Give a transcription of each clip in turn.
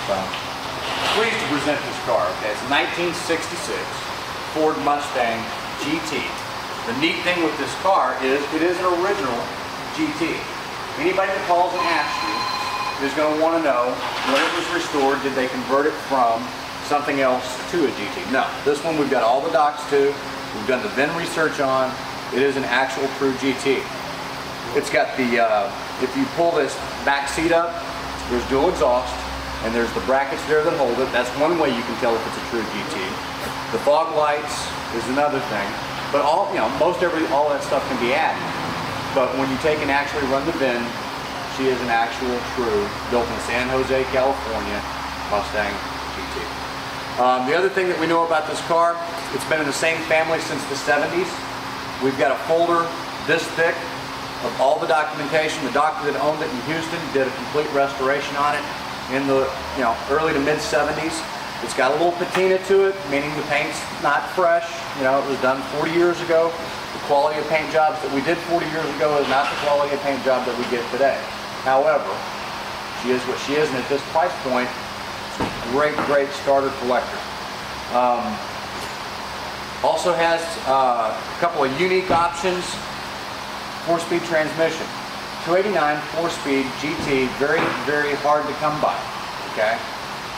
Pleased to present this car. Okay, it's a 1966 Ford Mustang GT. The neat thing with this car is it is an original GT. Anybody that calls and asks you is going to want to know when it was restored, did they convert it from something else to a GT? No, this one we've got all the docs to. We've done the VIN research on. It is an actual true GT. It's got the, if you pull this back seat up, there's dual exhaust, and there's the brackets there that hold it. That's one way you can tell if it's a true GT. The fog lights is another thing. But all, all that stuff can be added. But when you take and actually run the VIN, she is an actual true, built in San Jose, California, Mustang GT. The other thing that we know about this car, it's been in the same family since the 70s. We've got a folder this thick of all the documentation. The doctor that owned it in Houston did a complete restoration on it in the early to mid 70s. It's got a little patina to it, meaning the paint's not fresh. It was done 40 years ago. The quality of paint jobs that we did 40 years ago is not the quality of paint job that we get today. However, she is what she is, and at this price point, great starter collector. Also has a couple of unique options. 4-speed transmission. 289 4-speed GT, very hard to come by. Okay,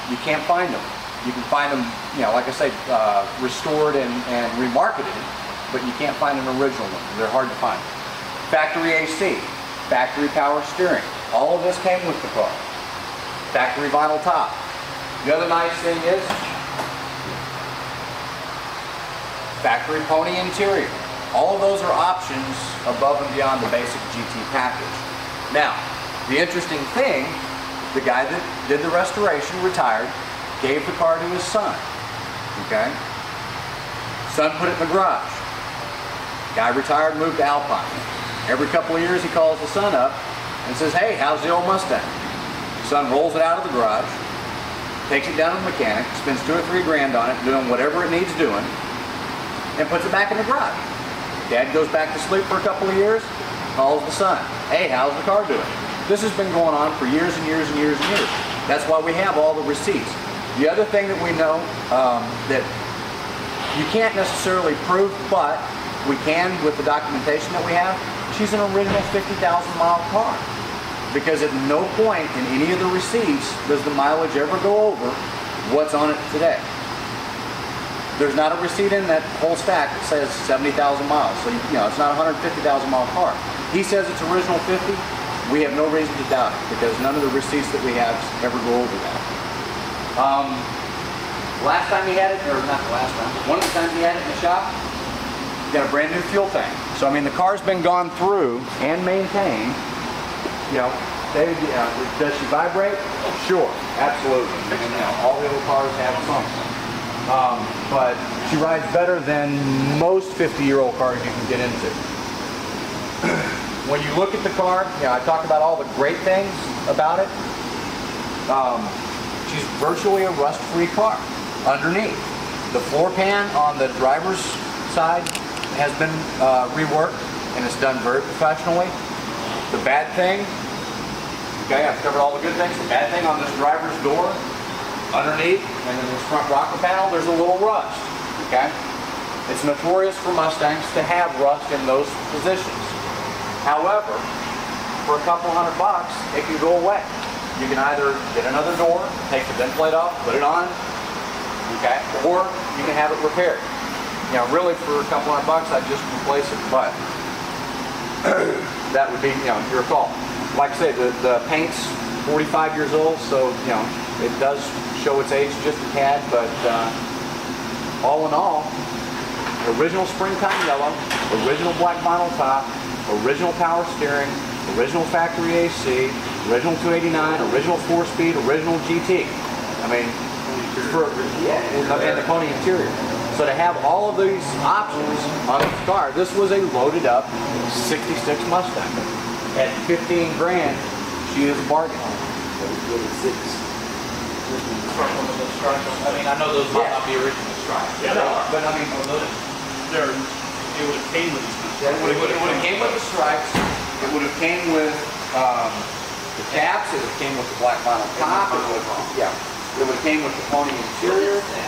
you can't find them. You can find them, like I say, restored and remarketed, but you can't find an original one. They're hard to find. Factory AC, factory power steering. All of this came with the car. Factory vinyl top. The other nice thing is factory pony interior. All of those are options above and beyond the basic GT package. Now, the interesting thing, the guy that did the restoration retired, gave the car to his son. Okay? Son put it in the garage. Guy retired, moved to Alpine. Every couple of years he calls the son up and says, hey, how's the old Mustang? Son rolls it out of the garage, takes it down to the mechanic, spends $2 or $3 grand on it, doing whatever it needs doing, and puts it back in the garage. Dad goes back to sleep for a couple of years, calls the son, hey, how's the car doing? This has been going on for years and years and years and years. That's why we have all the receipts. The other thing that we know that you can't necessarily prove, but we can with the documentation that we have, she's an original 50,000 mile car. Because at no point in any of the receipts does the mileage ever go over what's on it today. There's not a receipt in that whole stack that says 70,000 miles. So, it's not a 150,000 mile car. He says it's original 50. We have no reason to doubt it because none of the receipts that we have ever go over that. Last time he had it, or not the last time, but one of the times he had it in the shop, he got a brand new fuel tank. So, the car's been gone through and maintained. Does she vibrate? Sure, absolutely. All the old cars have something. But she rides better than most 50-year-old cars you can get into. When you look at the car, I talked about all the great things about it. She's virtually a rust-free car. Underneath, the floor pan on the driver's side has been reworked, and it's done very professionally. The bad thing, okay, I've covered all the good things. The bad thing on this driver's door, underneath, and in this front rocker panel, there's a little rust, okay? It's notorious for Mustangs to have rust in those positions. However, for a couple $100, it can go away. You can either get another door, take the vent plate off, put it on, okay, or you can have it repaired. Really for a couple $100, I'd just replace it, but that would be, your call. Like I say, the paint's 45 years old, so, it does show its age just a tad, but all in all, original springtime yellow, original black vinyl top, original power steering, original factory AC, original 289, original 4-speed, original GT. And the pony interior. So to have all of these options on this car, this was a loaded up 66 Mustang. At 15 grand, she is a bargain. I know those might not be original stripes. Yeah, they are. But it would have came with these. It would have came with the stripes. It would have came with the caps. It would have came with the black vinyl top. It would have came with the pony interior.